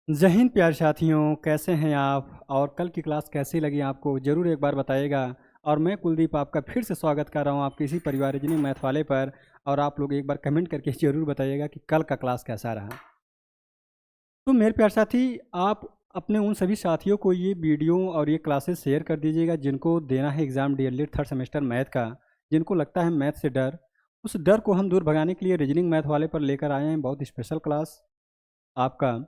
जय हिंद प्यारे साथियों, कैसे हैं आप और कल की क्लास कैसी लगी आपको ज़रूर एक बार बताइएगा। और मैं कुलदीप आपका फिर से स्वागत कर रहा हूं आपके इसी परिवार रीजनिंग मैथ वाले पर। और आप लोग एक बार कमेंट करके ज़रूर बताइएगा कि कल का क्लास कैसा रहा। तो मेरे प्यारे साथी, आप अपने उन सभी साथियों को ये वीडियो और ये क्लासेस शेयर कर दीजिएगा जिनको देना है exam DElEd third semester math का, जिनको लगता है मैथ से डर। उस डर को हम दूर भगाने के लिए रीजनिंग मैथ वाले पर लेकर आए हैं बहुत स्पेशल क्लास आपका,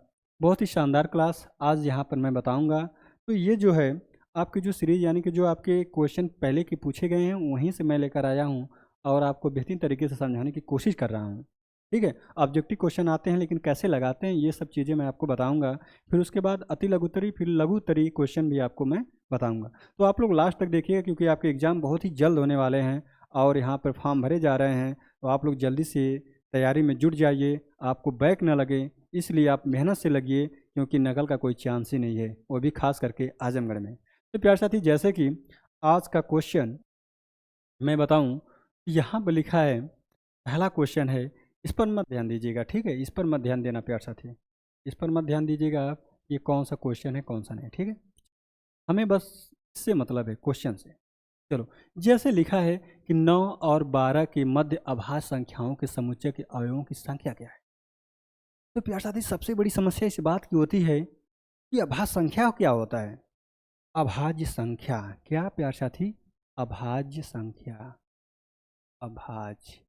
बहुत ही शानदार क्लास आज यहाँ पर मैं बताऊँगा। तो ये जो है आपकी जो सीरीज़, यानी कि जो आपके क्वेश्चन पहले के पूछे गए हैं वहीं से मैं लेकर आया हूँ और आपको बेहतरीन तरीके से समझाने की कोशिश कर रहा हूँ। ठीक है, ऑब्जेक्टिव क्वेश्चन आते हैं लेकिन कैसे लगाते हैं ये सब चीज़ें मैं आपको बताऊँगा। फिर उसके बाद अति लघुत्तरी, फिर लघुत्तरी क्वेश्चन भी आपको मैं बताऊँगा। तो आप लोग लास्ट तक देखिएगा क्योंकि आपके एग्ज़ाम बहुत ही जल्द होने वाले हैं और यहाँ पर फॉर्म भरे जा रहे हैं। तो आप लोग जल्दी से तैयारी में जुट जाइए, आपको बैक ना लगे, इसलिए आप मेहनत से लगिए क्योंकि नकल का कोई चांस ही नहीं है, वो भी खास करके आजमगढ़ में। तो प्यारे साथी, जैसे कि आज का क्वेश्चन मैं बताऊं, यहाँ पर लिखा है, पहला क्वेश्चन है, इस पर मत ध्यान दीजिएगा। ठीक है, इस पर मत ध्यान देना प्यारे साथी, इस पर मत ध्यान दीजिएगा आप, ये कौन सा क्वेश्चन है कौन सा नहीं। ठीक है, हमें बस इससे मतलब है क्वेश्चन से। चलो, जैसे लिखा है कि 9 और 12 के मध्य अभाज्य संख्याओं के समुच्चय के अवयवों की संख्या क्या है। तो प्यार साथी, सबसे बड़ी समस्या इस बात की होती है कि अभाज्य संख्या क्या होता है। अभाज्य संख्या क्या प्यार साथी? अभाज्य संख्या, अभाज्य,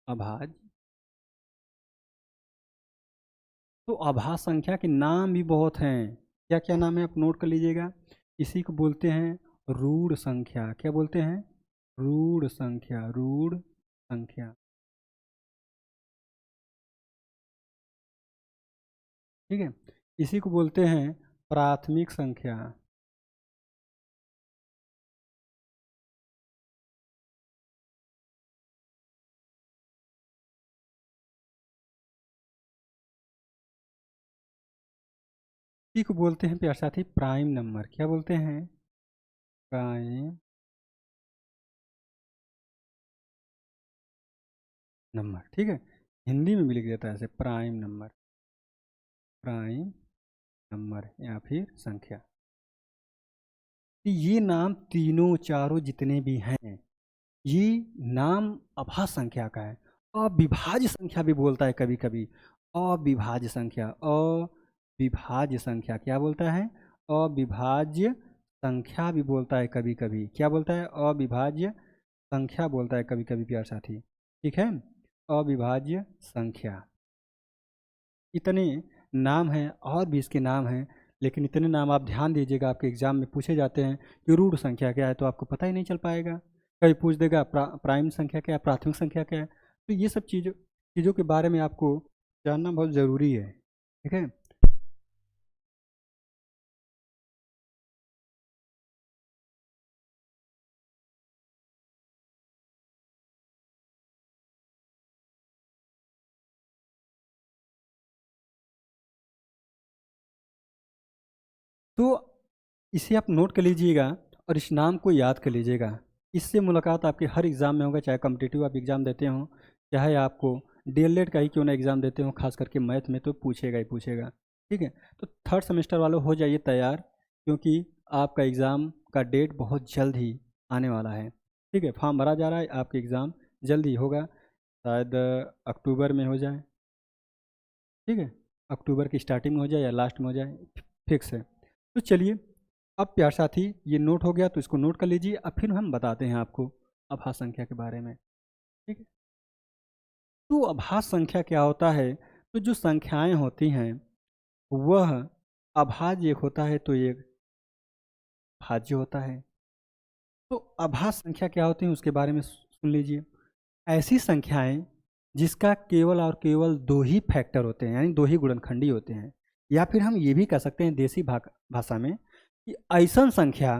अभाज्य। तो अभाज्य संख्या के नाम भी बहुत हैं। क्या क्या नाम है आप नोट कर लीजिएगा। इसी को बोलते हैं रूढ़ संख्या। क्या बोलते हैं? रूढ़ संख्या, रूढ़ संख्या। ठीक है, इसी को बोलते हैं प्राथमिक संख्या। इसी को बोलते हैं प्यार साथी प्राइम नंबर। क्या बोलते हैं? Prime number. ठीक है, हिंदी में भी लिख देता है ऐसे, प्राइम नंबर, प्राइम नंबर या फिर संख्या। ये नाम तीनों चारों जितने भी हैं, ये नाम अभाज्य संख्या का है। अविभाज्य संख्या भी बोलता है कभी कभी, अविभाज्य संख्या, अविभाज्य संख्या क्या बोलता है? अविभाज्य संख्या भी बोलता है कभी कभी। क्या बोलता है? अविभाज्य संख्या बोलता है कभी कभी प्यार साथी। ठीक है, अविभाज्य संख्या। इतने नाम हैं, और भी इसके नाम हैं, लेकिन इतने नाम आप ध्यान दीजिएगा, आपके एग्जाम में पूछे जाते हैं कि रूढ़ संख्या क्या है, तो आपको पता ही नहीं चल पाएगा। कभी पूछ देगा प्राइम संख्या क्या है, प्राथमिक संख्या क्या है। तो ये सब चीज़ों के बारे में आपको जानना बहुत ज़रूरी है। ठीक है, तो इसे आप नोट कर लीजिएगा और इस नाम को याद कर लीजिएगा। इससे मुलाकात आपके हर एग्ज़ाम में होगा, चाहे कम्पिटिटिव आप एग्ज़ाम देते हो, चाहे आपको डीएलएड का ही क्यों ना एग्ज़ाम देते हो, खास करके मैथ में तो पूछेगा ही पूछेगा। ठीक है, तो थर्ड सेमेस्टर वालों हो जाइए तैयार, क्योंकि आपका एग्ज़ाम का डेट बहुत जल्द ही आने वाला है। ठीक है, फॉर्म भरा जा रहा है, आपका एग्ज़ाम जल्द ही होगा, शायद अक्टूबर में हो जाए। ठीक है, अक्टूबर की स्टार्टिंग में हो जाए या लास्ट में हो जाए, फिक्स है। तो चलिए, अब प्यार साथी ये नोट हो गया तो इसको नोट कर लीजिए। अब फिर हम बताते हैं आपको अभाज्य संख्या के बारे में। ठीक है, तो अभाज्य संख्या क्या होता है? तो जो संख्याएं होती हैं वह अभाज्य एक होता है तो एक भाज्य होता है। तो अभाज्य संख्या क्या होती है उसके बारे में सुन लीजिए। ऐसी संख्याएं जिसका केवल और केवल दो ही फैक्टर होते हैं, यानी दो ही गुणनखंडी होते हैं, या फिर हम ये भी कह सकते हैं देसी भाषा में कि ऐसा संख्या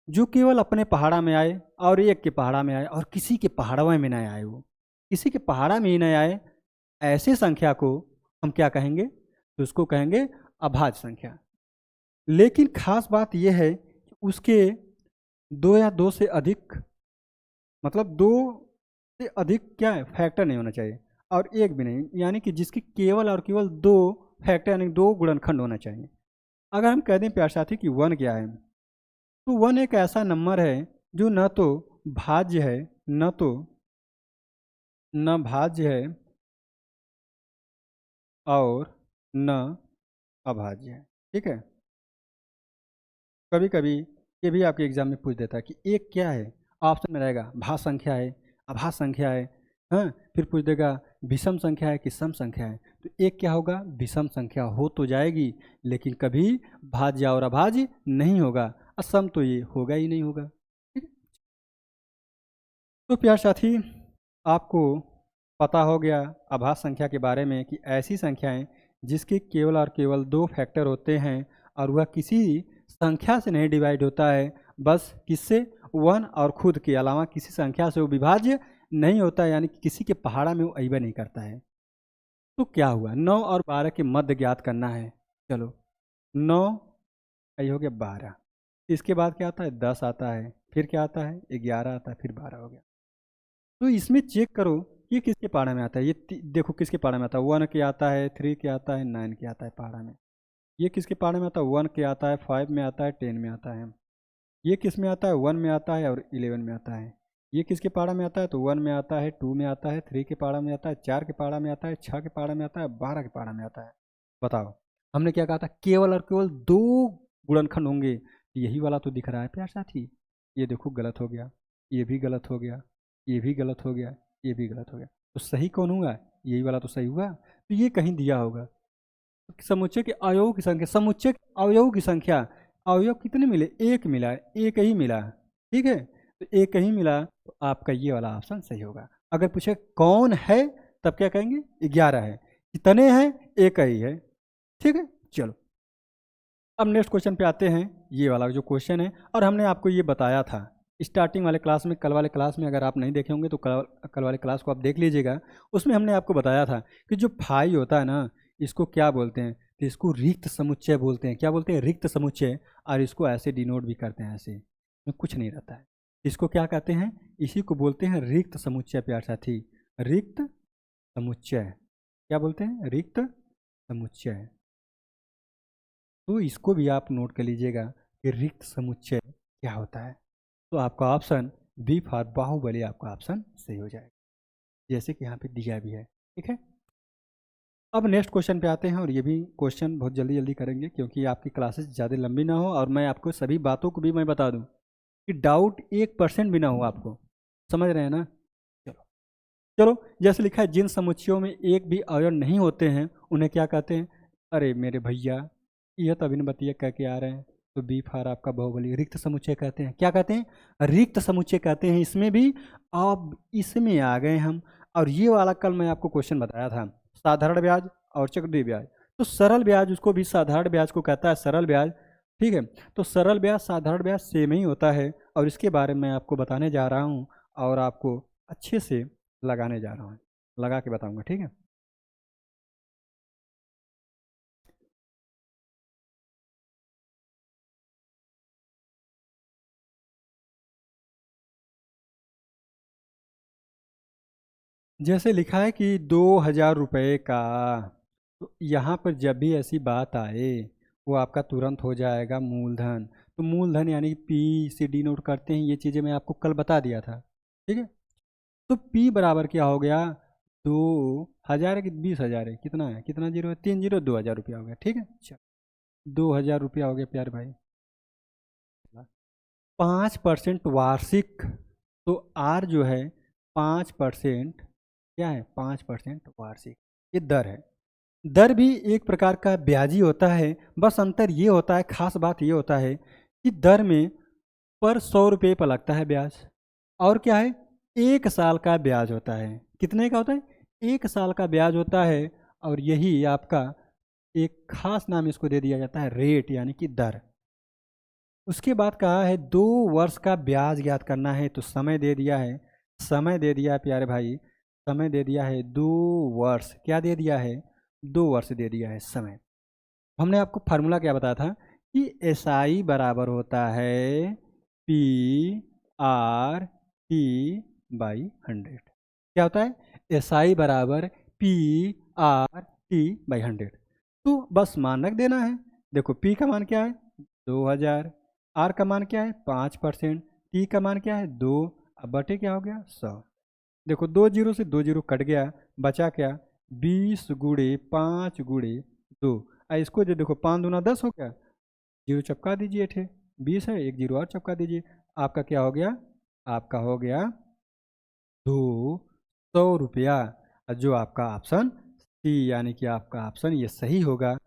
जो केवल अपने पहाड़ा में आए और एक के पहाड़ा में आए और किसी के पहाड़वा में नहीं आए, वो किसी के पहाड़ा में ही नहीं आए, ऐसे संख्या को हम क्या कहेंगे? तो उसको कहेंगे अभाज्य संख्या। लेकिन खास बात यह है कि उसके दो या दो से अधिक, मतलब दो से अधिक क्या है, फैक्टर नहीं होना चाहिए। और एक भी नहीं, यानी कि जिसकी केवल और केवल दो फैक्टर यानी दो गुणनखंड होना चाहिए। अगर हम कह दें प्यारे साथी कि वन क्या है, तो वन एक ऐसा नंबर है जो न तो भाज्य है, न भाज्य है और न अभाज्य है। ठीक है, कभी कभी ये भी आपके एग्जाम में पूछ देता है कि एक क्या है, ऑप्शन में रहेगा भाज्य संख्या है, अभाज्य संख्या है, हाँ, फिर पूछ देगा विषम संख्या है कि सम संख्या है। तो एक क्या होगा, विषम संख्या हो तो जाएगी, लेकिन कभी भाज्य और अभाज्य नहीं होगा, और सम तो ये होगा ही नहीं होगा। ठीक है, तो प्यार साथी आपको पता हो गया अभाज्य संख्या के बारे में कि ऐसी संख्याएं जिसके केवल और केवल दो फैक्टर होते हैं और वह किसी संख्या से नहीं डिवाइड होता है, बस किससे, वन और खुद के अलावा किसी संख्या से वो विभाज्य नहीं होता है, यानी कि किसी के पहाड़ा में वो अइबा नहीं करता है। तो क्या हुआ, 9 और 12 के मध्य ज्ञात करना है। चलो 9 ये हो गया 12, इसके बाद क्या आता है 10 आता है, फिर क्या आता है 11 आता है, फिर 12 हो गया। तो इसमें चेक करो ये किसके पहाड़ा में आता है, ये देखो किसके पहाड़ा में आता है, 1 के आता है, 3 के आता है, 9 के आता है पहाड़ा में। ये किसके पहाड़े में आता है, 1 के आता है, 5 में आता है, 10 में आता है। ये किस में आता है, 1 में आता है और 11 में आता है। ये किसके पहाड़ा में आता है, तो 1 में आता है, 2 में आता है, 3 के पहाड़ा में आता है, 4 के पहाड़ा में आता है, 6 के पहाड़ा में आता है, 12 के पहाड़ा में आता है। बताओ हमने क्या कहा था, केवल और केवल दो गुणनखंड होंगे, यही वाला तो दिख रहा है प्यार साथी। ये देखो गलत हो गया, ये भी गलत हो गया, ये भी गलत हो गया, ये भी गलत हो गया, तो सही कौन हुआ, यही वाला तो सही हुआ। तो ये कहीं दिया होगा, समुच्चय के अवयवों की संख्या, समुच्चय के अवयवों की संख्या, अवयव कितने मिले, एक मिला, एक ही मिला। ठीक है, तो एक ही मिला, तो आपका ये वाला ऑप्शन सही होगा। अगर पूछे कौन है तब क्या कहेंगे, 11 है, कितने हैं, एक ही है। ठीक है, चलो अब नेक्स्ट क्वेश्चन पे आते हैं। ये वाला जो क्वेश्चन है, और हमने आपको ये बताया था स्टार्टिंग वाले क्लास में, कल वाले क्लास में, अगर आप नहीं देखे होंगे तो कल वाले क्लास को आप देख लीजिएगा। उसमें हमने आपको बताया था कि जो फाई होता है ना, इसको क्या बोलते हैं, तो इसको रिक्त समुच्चय बोलते हैं। क्या बोलते हैं, रिक्त समुच्चय। और इसको ऐसे डिनोट भी करते हैं, ऐसे में कुछ नहीं रहता है। इसको क्या कहते हैं, इसी को बोलते हैं रिक्त समुच्चय प्यार साथी, रिक्त समुच्चय। क्या बोलते हैं, रिक्त समुच्चय। तो इसको भी आप नोट कर लीजिएगा कि रिक्त समुच्चय क्या होता है। तो आपका ऑप्शन बी फॉर बाहुबली आपका ऑप्शन सही हो जाएगा, जैसे कि यहाँ पे दिया भी है। ठीक है, अब नेक्स्ट क्वेश्चन पे आते हैं, और ये भी क्वेश्चन बहुत जल्दी जल्दी करेंगे क्योंकि आपकी क्लासेस ज़्यादा लंबी ना हो, और मैं आपको सभी बातों को भी मैं बता दूं कि डाउट 1% भी ना हो आपको। समझ रहे हैं ना। चलो चलो, जैसे लिखा है, जिन समुच्चयों में एक भी अवयव नहीं होते हैं उन्हें क्या कहते हैं। अरे मेरे भैया, यह तो अभी न बतिया कह के आ रहे हैं। तो बी फार आपका बाहुबली, रिक्त समुच्चय कहते हैं। क्या कहते हैं, रिक्त समुच्चय कहते हैं। इसमें भी अब इसमें आ गए हम। और ये वाला कल मैं आपको क्वेश्चन बताया था, साधारण ब्याज और चक्रवृद्धि ब्याज। तो सरल ब्याज, उसको भी साधारण ब्याज को कहता है, सरल ब्याज। ठीक है, तो सरल ब्याज साधारण ब्याज सेम ही होता है, और इसके बारे में आपको बताने जा रहा हूँ, और आपको अच्छे से लगाने जा रहा हूँ, लगा के बताऊंगा। ठीक है, जैसे लिखा है कि 2,000 रुपये का, तो यहाँ पर जब भी ऐसी बात आए वो आपका तुरंत हो जाएगा मूलधन। तो मूलधन यानी पी से डिनोट करते हैं, ये चीज़ें मैं आपको कल बता दिया था। ठीक है, तो पी बराबर क्या हो गया, 2,000 है कि 20,000 है, कितना है, कितना जीरो है, 3 जीरो, 2,000 रुपया हो गया। ठीक है, चलो 2,000 रुपया हो गया प्यारे भाई। 5% वार्षिक, तो आर जो है 5%, क्या है 5% वार्षिक, ये दर है। दर भी एक प्रकार का ब्याजी होता है, बस अंतर ये होता है, खास बात ये होता है कि दर में पर 100 रुपये पर लगता है ब्याज, और क्या है 1 साल का ब्याज होता है। कितने का होता है, 1 साल का ब्याज होता है। और यही आपका एक खास नाम इसको दे दिया जाता है, रेट यानी कि दर। उसके बाद कहा है 2 वर्ष का ब्याज ज्ञात करना है, तो समय दे दिया है, समय दे दिया है प्यारे भाई, समय दे दिया है 2 वर्ष। क्या दे दिया है, 2 वर्ष दे दिया है समय। हमने आपको फार्मूला क्या बताया था कि एस आई बराबर होता है पी आर टी बाई 100। क्या होता है, SI बराबर PR/T/100। तो बस मान रख देना है। देखो P का मान क्या है 2000, R का मान क्या है 5%, T का मान क्या है 2, अब बटे क्या हो गया 100। देखो 2 जीरो से 2 जीरो कट गया, बचा क्या 20 × 5 × 2। इसको जो देखो 5 दूना 10 हो गया, जीरो चपका दीजिए, थे 20 है, एक जीरो और चपका दीजिए, आपका क्या हो गया, आपका हो गया 200 रुपया। जो आपका ऑप्शन सी यानी कि आपका ऑप्शन ये सही होगा।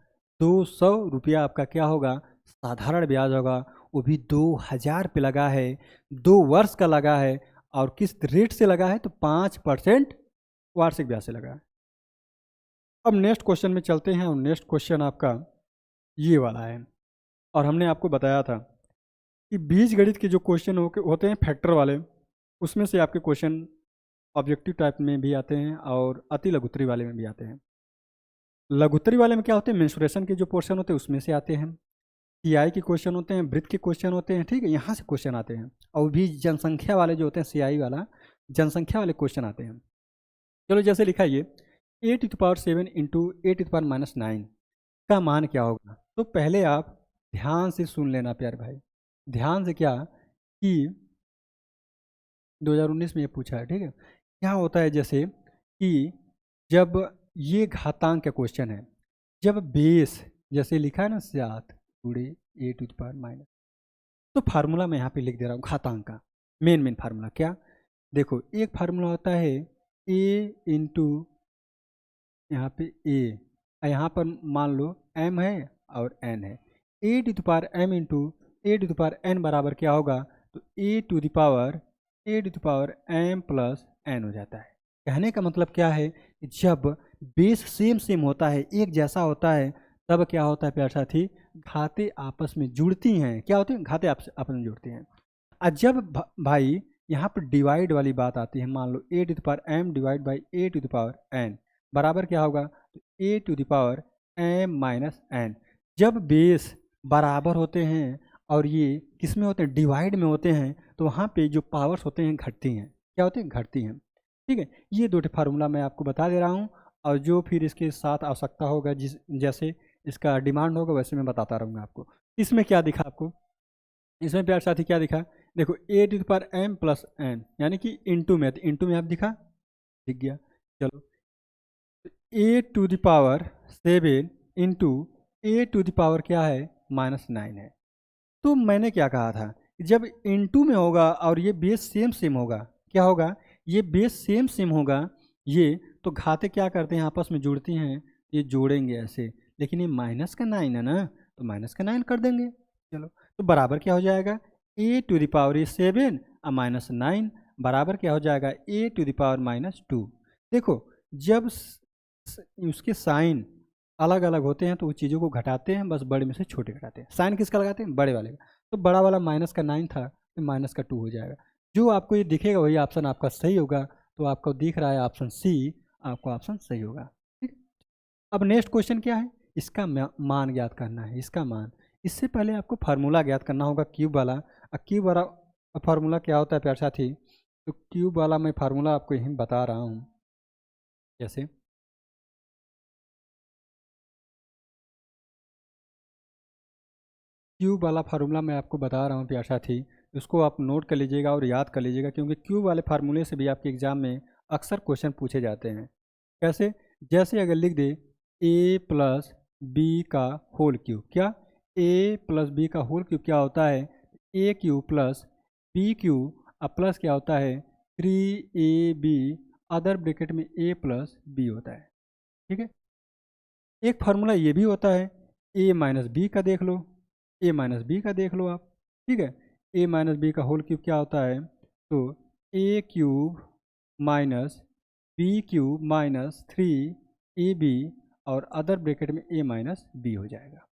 200 रुपया आपका क्या होगा, साधारण ब्याज होगा, वो भी 2000 पे लगा है, 2 वर्ष का लगा है, और किस रेट से लगा है तो 5% वार्षिक ब्याज से लगा है। अब नेक्स्ट क्वेश्चन में चलते हैं, और नेक्स्ट क्वेश्चन आपका ये वाला है। और हमने आपको बताया था कि बीजगणित के जो क्वेश्चन होते हैं फैक्टर वाले, उसमें से आपके क्वेश्चन ऑब्जेक्टिव टाइप में भी आते हैं और अति लघुत्तरी वाले में भी आते हैं। लघुत्तरी वाले में क्या होते हैं, मेंसुरेशन के जो पोर्शन होते हैं उसमें से आते हैं, सीआई के क्वेश्चन होते हैं, वृत्त के क्वेश्चन होते हैं, ठीक है, यहाँ से क्वेश्चन आते हैं। और भी जनसंख्या वाले जो होते हैं, सीआई वाला जनसंख्या वाले क्वेश्चन आते हैं। चलो जैसे लिखा ये 8⁷ इंटू 8⁻⁹ का मान क्या होगा। तो पहले आप ध्यान से सुन लेना प्यारे भाई, ध्यान से, क्या कि 2019 में ये पूछा है, ठीक है। क्या होता है जैसे कि जब ये घातांक का क्वेश्चन है, जब बेस जैसे लिखा है ना 7 × 8⁻, तो फार्मूला मैं यहाँ पे लिख दे रहा हूँ घातांक का, मेन फार्मूला क्या, देखो एक फार्मूला होता है a इंटू यहाँ पे a, यहाँ पर मान लो m है और n है, a⁴m इंटू a⁴n बराबर क्या होगा, तो a⁴m प्लस n हो जाता है। कहने का मतलब क्या है कि जब बेस सेम होता है, एक जैसा होता है, तब क्या होता है प्यारे साथी, घाते आपस में जुड़ती हैं। क्या होती है, घाते आपस में जुड़ती हैं। और जब भाई यहाँ पर डिवाइड वाली बात आती है, मान लो a⁴m डिवाइड बाई a⁴n बराबर क्या होगा, तो a⁴m-n। जब बेस बराबर होते हैं और ये किस में होते हैं, डिवाइड में होते हैं, तो वहाँ पे जो पावर्स होते हैं घटती हैं। क्या होती हैं, घटती हैं, ठीक है। ये दो फार्मूला मैं आपको बता दे रहा हूँ, और जो फिर इसके साथ आवश्यकता होगा, जिस जैसे इसका डिमांड होगा वैसे मैं बताता रहूँगा आपको। इसमें क्या दिखा आपको, इसमें प्यार साथी क्या दिखा, देखो a⁴m प्लस n यानी कि इंटू में आप दिखा, दिख गया। चलो a⁷ इंटू a⁴ क्या है -9 है। तो मैंने क्या कहा था, जब इंटू में होगा और ये बेस सेम होगा, क्या होगा, ये बेस सेम होगा, ये तो घाते क्या करते हैं आपस में जुड़ती हैं, ये जोड़ेंगे ऐसे, लेकिन ये -9 है ना, तो -9 कर देंगे। चलो तो बराबर क्या हो जाएगा, a⁴7 और -9 बराबर क्या हो जाएगा, a⁻²। देखो जब उसके साइन अलग अलग होते हैं तो वो चीज़ों को घटाते हैं, बस बड़े में से छोटे घटाते हैं। साइन किसका लगाते हैं, बड़े वाले का, तो बड़ा वाला -9 था तो -2 हो जाएगा। जो आपको ये दिखेगा वही ऑप्शन आपका सही होगा। तो आपको दिख रहा है ऑप्शन सी, आपका ऑप्शन सही होगा, ठीक। अब नेक्स्ट क्वेश्चन क्या है, इसका मान ज्ञात करना है, इसका मान। इससे पहले आपको फार्मूला ज्ञात करना होगा क्यूब वाला। क्यूब वाला फार्मूला क्या होता है प्यारे साथी, तो क्यूब वाला मैं फार्मूला आपको यहीं बता रहा हूँ। जैसे क्यूब वाला फार्मूला मैं आपको बता रहा हूँ प्यारे साथी, उसको आप नोट कर लीजिएगा और याद कर लीजिएगा, क्योंकि क्यूब वाले फार्मूले से भी आपके एग्जाम में अक्सर क्वेश्चन पूछे जाते हैं। कैसे, जैसे अगर लिख दे a प्लस बी का होल क्यूब, क्या a प्लस बी का होल क्यूब क्या होता है, a³ प्लस b³ और प्लस क्या होता है 3ab, अदर ब्रैकेट में a प्लस बी होता है, ठीक है। एक फार्मूला ये भी होता है, a माइनस बी का देख लो, a माइनस बी का देख लो आप, ठीक है। a माइनस बी का होल क्यूब क्या होता है, तो a³ minus b³ minus 3ab और अदर ब्रैकेट में a माइनस बी हो जाएगा।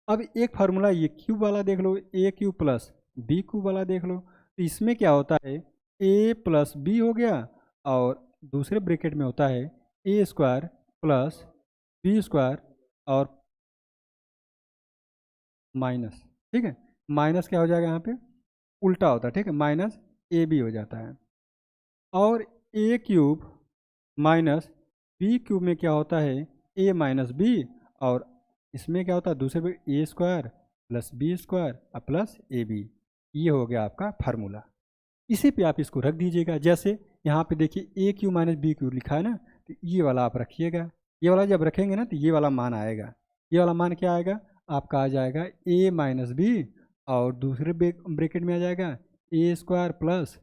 अब एक फार्मूला ये क्यूब वाला देख लो, a³ प्लस b³ वाला देख लो, तो इसमें क्या होता है a प्लस बी हो गया, और दूसरे ब्रैकेट में होता है a² प्लस b² और माइनस, ठीक है। माइनस क्या हो जाएगा यहाँ पे, उल्टा होता है, ठीक है, माइनस ab हो जाता है। और ए क्यूब माइनस बी क्यूब में क्या होता है ए माइनस बी, और इसमें क्या होता है दूसरे पे A square plus B square plus A B. ये हो गया आपका फार्मूला। इसी पे आप इसको रख दीजिएगा। जैसे यहाँ पे देखिए ए क्यू माइनस बी क्यू लिखा है ना, तो ये वाला आप रखिएगा। ये वाला जब रखेंगे ना तो ये वाला मान आएगा। ये वाला मान क्या आएगा आपका, आ जाएगा ए माइनस बी, और दूसरे ब्रैकेट में आ जाएगा A square plus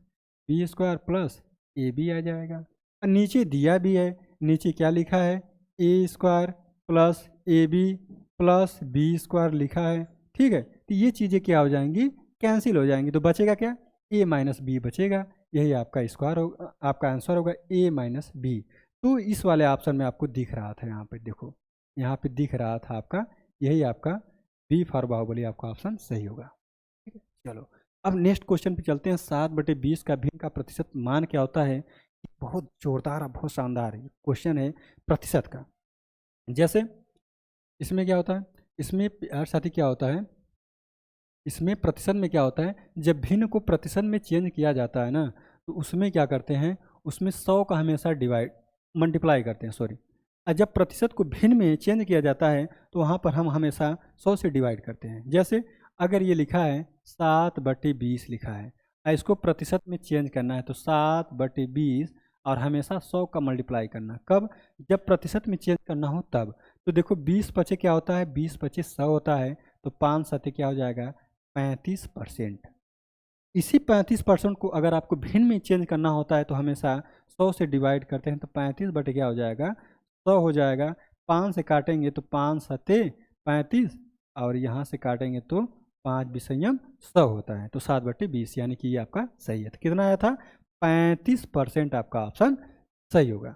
B square plus A B आ जाएगा। और नीचे दिया भी है, नीचे क्या लिखा है A square plus A B plus B square लिखा है। ठीक है, तो ये चीज़ें क्या हो जाएंगी, कैंसिल हो जाएंगी, तो बचेगा क्या ए माइनस बी बचेगा। यही आपका स्क्वायर होगा, आपका आंसर होगा ए माइनस बी। तो इस वाले ऑप्शन में आपको दिख रहा था, यहाँ पे देखो, यहाँ पे दिख रहा था आपका, यही आपका बी फॉर बाहुबली आपका ऑप्शन सही होगा। ठीक है, चलो अब नेक्स्ट क्वेश्चन पे चलते हैं। 7/20 का भिन्न का प्रतिशत मान क्या होता है। बहुत जोरदार और बहुत शानदार क्वेश्चन है प्रतिशत का। जैसे इसमें क्या होता है, इसमें यार साथी क्या होता है, इसमें प्रतिशत में क्या होता है, जब भिन्न को प्रतिशत में चेंज किया जाता है ना, तो उसमें क्या करते हैं, उसमें 100 का हमेशा मल्टीप्लाई करते हैं, सॉरी। और जब प्रतिशत को भिन्न में चेंज किया जाता है तो वहाँ पर हम हमेशा 100 से डिवाइड करते हैं। जैसे अगर ये लिखा है 7/20 लिखा है, और इसको प्रतिशत में चेंज करना है तो 7/20 और हमेशा 100 का मल्टीप्लाई करना। कब, जब प्रतिशत में चेंज करना हो तब। तो देखो 20 पचे क्या होता है, 20 पचे 100 होता है, तो 5 सते क्या हो जाएगा 35%। इसी 35% को अगर आपको भिन्न में चेंज करना होता है तो हमेशा 100 से डिवाइड करते हैं, तो 35 बटे क्या हो जाएगा 100 हो जाएगा। 5 से काटेंगे तो 5 सते 35, और यहाँ से काटेंगे तो 5 विषयम 100 होता है, तो 7/20 यानी कि ये आपका सही है। तो कितना आया था 35% आपका ऑप्शन सही होगा।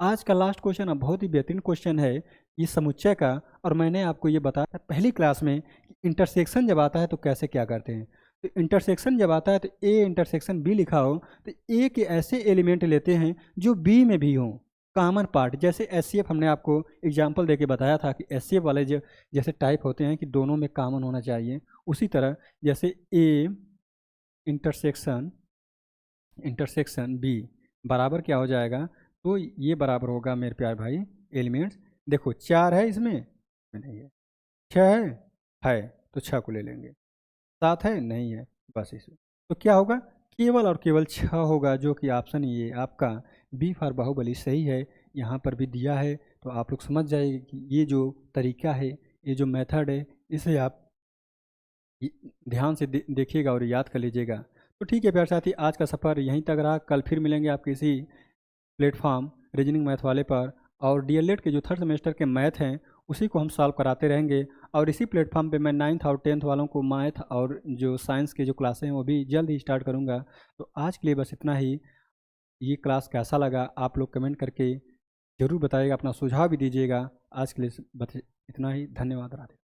आज का लास्ट क्वेश्चन अब बहुत ही बेहतरीन क्वेश्चन है ये समुच्चय का, और मैंने आपको ये बताया था पहली क्लास में कि इंटरसेक्शन जब आता है तो कैसे क्या करते हैं। तो इंटरसेक्शन जब आता है तो ए इंटरसेक्शन बी लिखा हो तो ए के ऐसे एलिमेंट लेते हैं जो बी में भी हों, कॉमन पार्ट। जैसे एचसीएफ हमने आपको एग्जांपल देके बताया था कि एचसीएफ वाले जो जैसे टाइप होते हैं कि दोनों में कॉमन होना चाहिए, उसी तरह जैसे ए इंटरसेक्शन बी बराबर क्या हो जाएगा, तो ये बराबर होगा मेरे प्यारे भाई एलिमेंट्स। देखो 4 है इसमें नहीं है, 6 है तो 6 को ले लेंगे, 7 है नहीं है बस इसमें, तो क्या होगा केवल और केवल 6 होगा, जो कि ऑप्शन ये आपका बी फॉर बाहुबली सही है। यहाँ पर भी दिया है तो आप लोग समझ जाइए कि ये जो तरीका है, ये जो मेथड है, इसे आप ध्यान से देखिएगा और याद कर लीजिएगा। तो ठीक है प्यारे साथी, आज का सफ़र यहीं तक रहा। कल फिर मिलेंगे आपके इसी प्लेटफॉर्म रीजनिंग मैथ वाले पर, और डीएलएड के जो 3rd सेमेस्टर के मैथ हैं उसी को हम सॉल्व कराते रहेंगे। और इसी प्लेटफॉर्म पे मैं 9th और 10th वालों को मैथ और जो साइंस के जो क्लासें हैं वो भी जल्द ही स्टार्ट करूँगा। तो आज के लिए बस इतना ही। ये क्लास कैसा लगा आप लोग कमेंट करके ज़रूर बताइएगा, अपना सुझाव भी दीजिएगा। आज के लिए बस इतना ही, धन्यवाद, राधे।